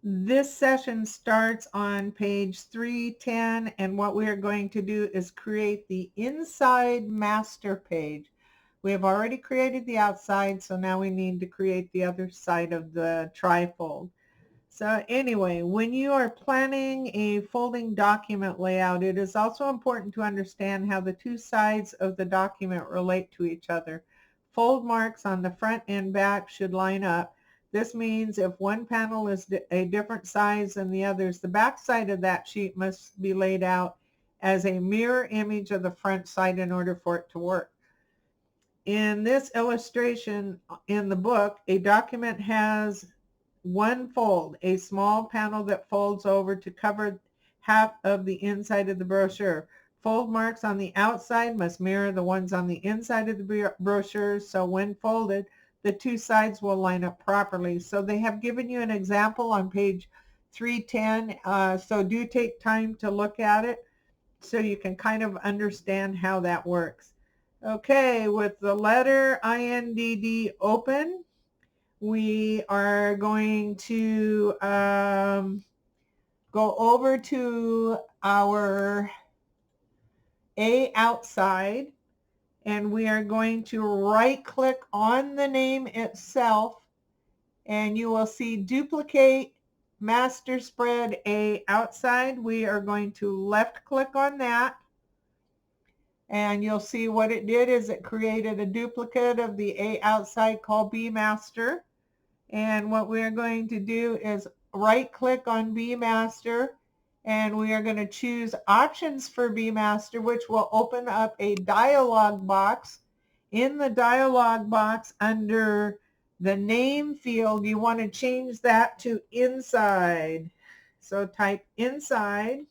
This session starts on page 310, and what we are going to do is create the inside master page. We have already created the outside, so now we need to create the other side of the trifold. So anyway, when you are planning a folding document layout, it is also important to understand how the two sides of the document relate to each other. Fold marks on the front and back should line up. This means if one panel is a different size than the others, the back side of that sheet must be laid out as a mirror image of the front side in order for it to work. In this illustration in the book, a document has one fold, a small panel that folds over to cover half of the inside of the brochure. Fold marks on the outside must mirror the ones on the inside of the brochure, so when folded, the two sides will line up properly. So they have given you an example on page 310, so do take time to look at it so you can kind of understand how that works. Okay, with the letter INDD open, we are going to go over to our A outside, and we are going to right click on the name itself, and you will see duplicate master spread A outside. We are going to left click on that, and you'll see what it did is it created a duplicate of the A outside called B master. And what we're going to do is right click on B master, and we are going to choose options for B master, which will open up a dialog box. In the dialog box under the name field, you want to change that to inside. So type inside.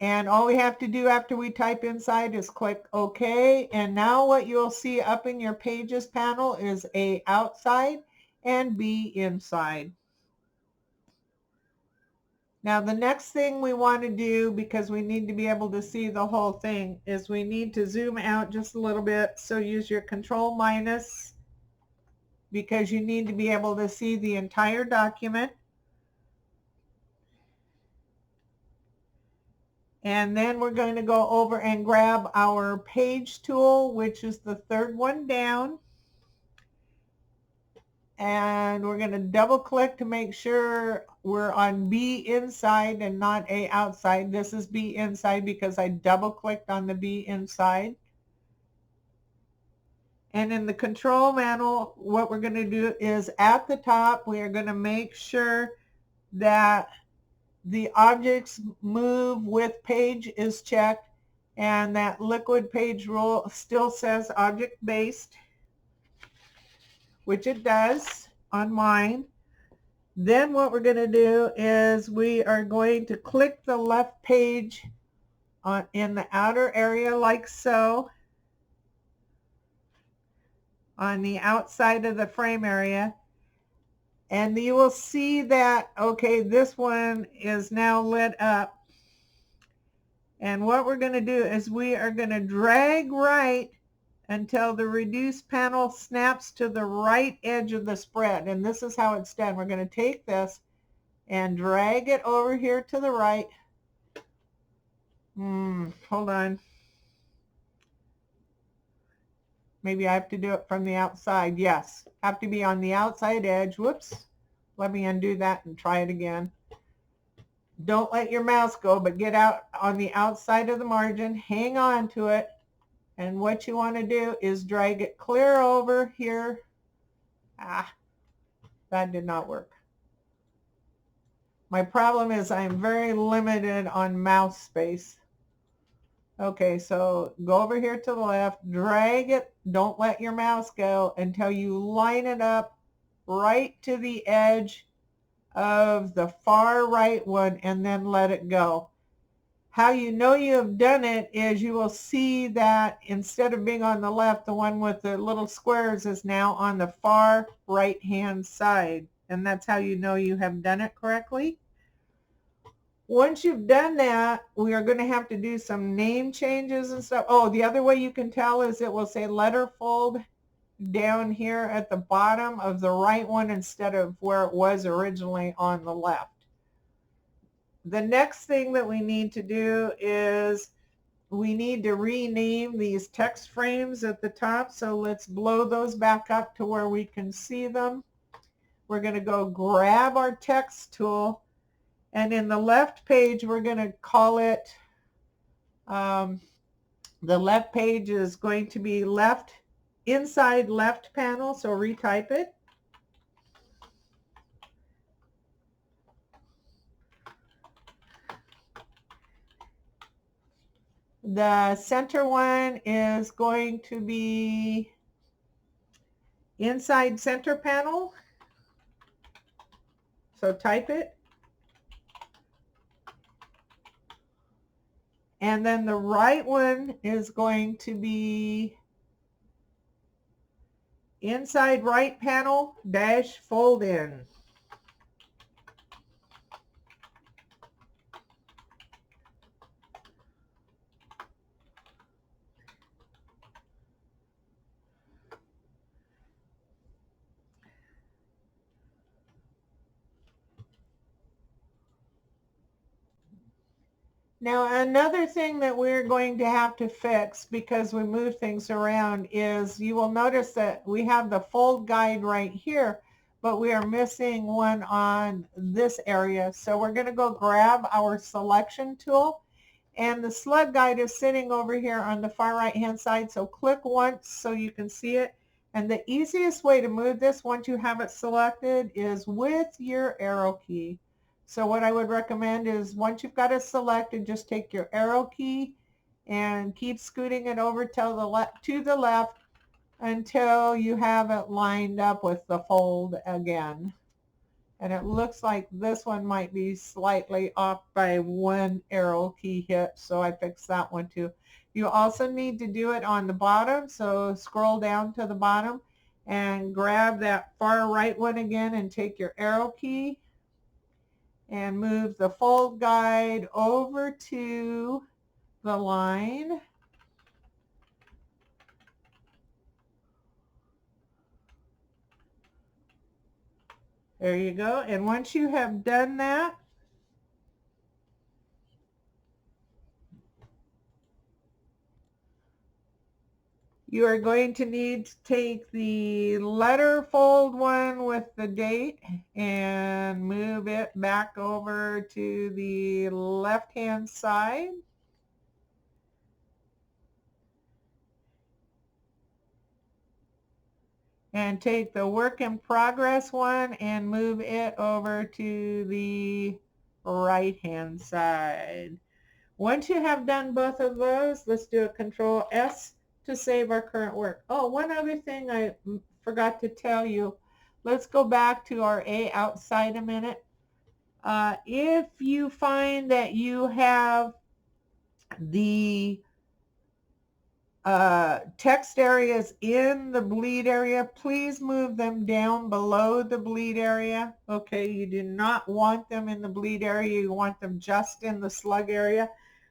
And all we have to do after we type inside is click OK. And now what you'll see up in your Pages panel is A outside and B inside. Now the next thing we want to do, because we need to be able to see the whole thing, is we need to zoom out just a little bit. So use your Control minus, because you need to be able to see the entire document. And then we're going to go over and grab our page tool, which is the third one down. And we're going to double click to make sure we're on B inside and not A outside. This is B inside because I double clicked on the B inside. And in the control panel, what we're going to do is at the top, we are going to make sure that the objects move with page is checked, and that liquid page rule still says object based, which it does on mine. Then what we're going to do is we are going to click the left page in the outer area like so, on the outside of the frame area. And you will see that, okay, this one is now lit up. And what we're going to do is we are going to drag right until the reduce panel snaps to the right edge of the spread. And this is how it's done. We're going to take this and drag it over here to the right. Hold on. Maybe I have to do it from the outside. Yes, have to be on the outside edge. Whoops. Let me undo that and try it again. Don't let your mouse go, but get out on the outside of the margin. Hang on to it. And what you want to do is drag it clear over here. That did not work. My problem is I'm very limited on mouse space. Okay, so go over here to the left, drag it, don't let your mouse go until you line it up right to the edge of the far right one, and then let it go. How you know you have done it is you will see that instead of being on the left, the one with the little squares is now on the far right hand side, and that's how you know you have done it correctly. Once you've done that, we are going to have to do some name changes and stuff. Oh, the other way you can tell is it will say letter fold, down here at the bottom of the right one instead of where it was originally on the left. The next thing that we need to do is we need to rename these text frames at the top. So let's blow those back up to where we can see them. We're going to go grab our text tool, and in the left page we're going to call it, the left page is going to be left, inside left panel, so retype it. The center one is going to be inside center panel, so type it. And then the right one is going to be inside right panel dash fold in. Now another thing that we're going to have to fix because we move things around is you will notice that we have the fold guide right here, but we are missing one on this area. So we're going to go grab our selection tool, and the slug guide is sitting over here on the far right hand side. So click once so you can see it. And the easiest way to move this once you have it selected is with your arrow key. So what I would recommend is once you've got it selected, just take your arrow key and keep scooting it over to the left until you have it lined up with the fold again. And it looks like this one might be slightly off by one arrow key hit, so I fixed that one too. You also need to do it on the bottom, so scroll down to the bottom and grab that far right one again and take your arrow key and move the fold guide over to the line. There you go. And once you have done that, you are going to need to take the letter fold one with the date and move it back over to the left hand side. And take the work in progress one and move it over to the right hand side. Once you have done both of those, let's do a Control S to save our current work. Oh, one other thing I forgot to tell you. Let's go back to our A outside a minute. If you find that you have the text areas in the bleed area, please move them down below the bleed area. Okay, you do not want them in the bleed area. You want them just in the slug area,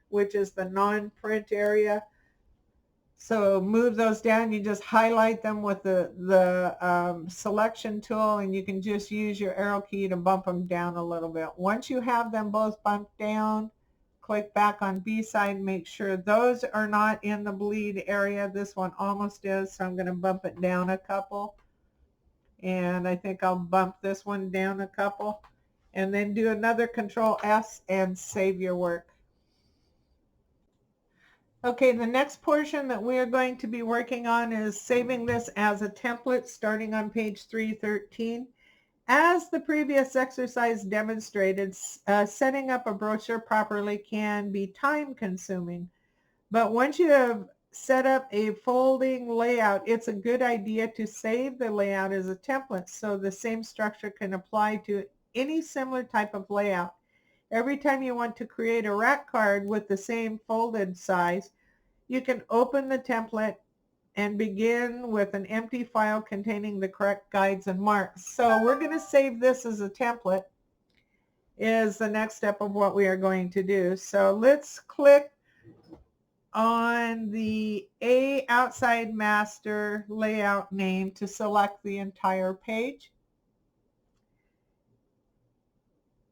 which is the non-print area. So move those down. You just highlight them with the selection tool, and you can just use your arrow key to bump them down a little bit. Once you have them both bumped down, click back on B side, make sure those are not in the bleed area. This one almost is, so I'm going to bump it down a couple. And I think I'll bump this one down a couple. And then do another Control S and save your work. Okay, the next portion that we're going to be working on is saving this as a template starting on page 313. As the previous exercise demonstrated, setting up a brochure properly can be time consuming. But once you have set up a folding layout, it's a good idea to save the layout as a template so the same structure can apply to any similar type of layout. Every time you want to create a rack card with the same folded size, you can open the template and begin with an empty file containing the correct guides and marks. So we're going to save this as a template is the next step of what we are going to do. So let's click on the A outside master layout name to select the entire page.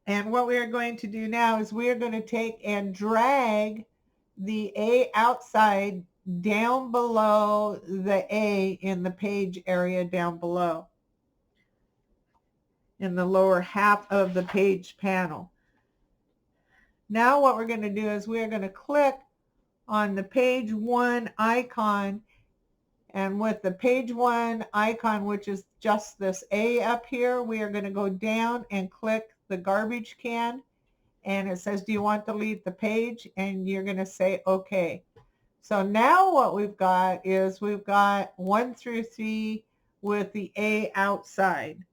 And what we are going to do now is we are going to take and drag the A outside down below the A in the page area down below, in the lower half of the page panel. Now what we're going to do is we are going to click on the page 1 icon, and with the page 1 icon, which is just this A up here, we are going to go down and click the garbage can, and it says, do you want to delete the page? And you're going to say okay. So now what we've got is we've got 1 through 3 with the A outside.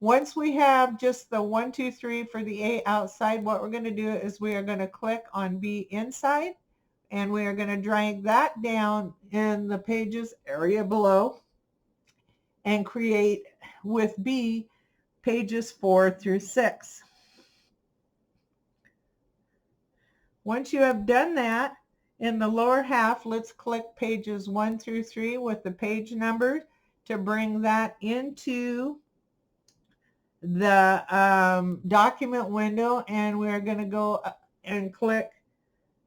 Once we have just the 1, 2, 3 for the A outside, what we're going to do is we are going to click on B inside, and we are going to drag that down in the pages area below and create with B pages 4 through 6. Once you have done that, in the lower half, let's click pages 1 through 3 with the page numbers to bring that into the document window, and we're going to go and click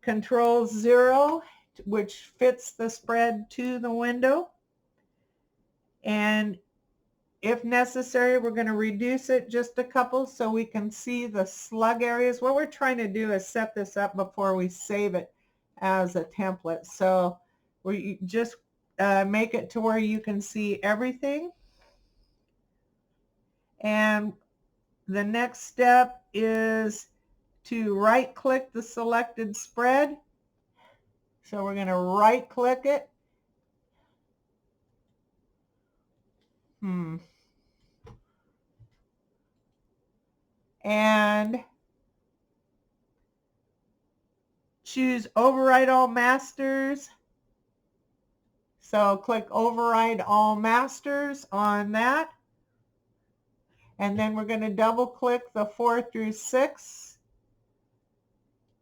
Control 0, which fits the spread to the window. And if necessary, we're going to reduce it just a couple so we can see the slug areas. What we're trying to do is set this up before we save it as a template. So we just make it to where you can see everything. And the next step is to right click the selected spread. So we're going to right click it. And choose override all masters. So click override all masters on that. And then we're going to double click the 4 through 6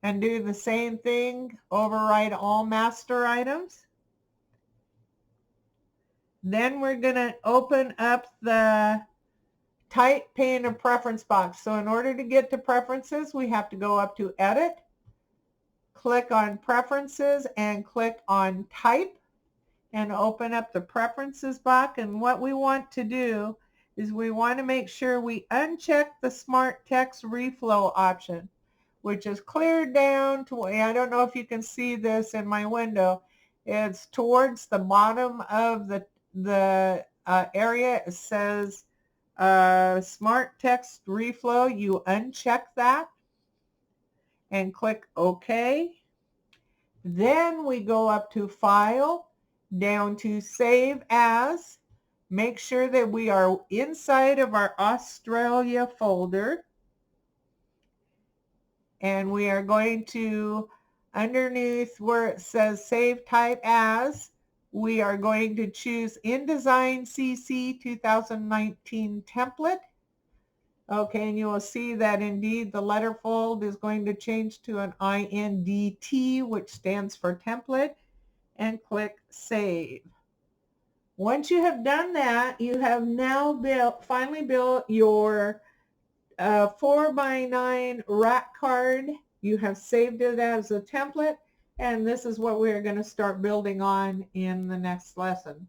and do the same thing, override all master items. Then we're going to open up the type pane of preference box. So in order to get to preferences, we have to go up to edit, click on preferences, and click on type, and open up the preferences box. And what we want to do is we want to make sure we uncheck the smart text reflow option, which is clear down to, I don't know if you can see this in my window, it's towards the bottom of the area. It says smart text reflow. You uncheck that and click OK. Then we go up to File, down to Save As. Make sure that we are inside of our Australia folder. And we are going to, underneath where it says Save Type As, we are going to choose InDesign CC 2019 template. Okay, and you will see that indeed the letterfold is going to change to an INDT, which stands for template, and click Save. Once you have done that, you have now finally built your 4x9 rack card. You have saved it as a template, and this is what we're going to start building on in the next lesson.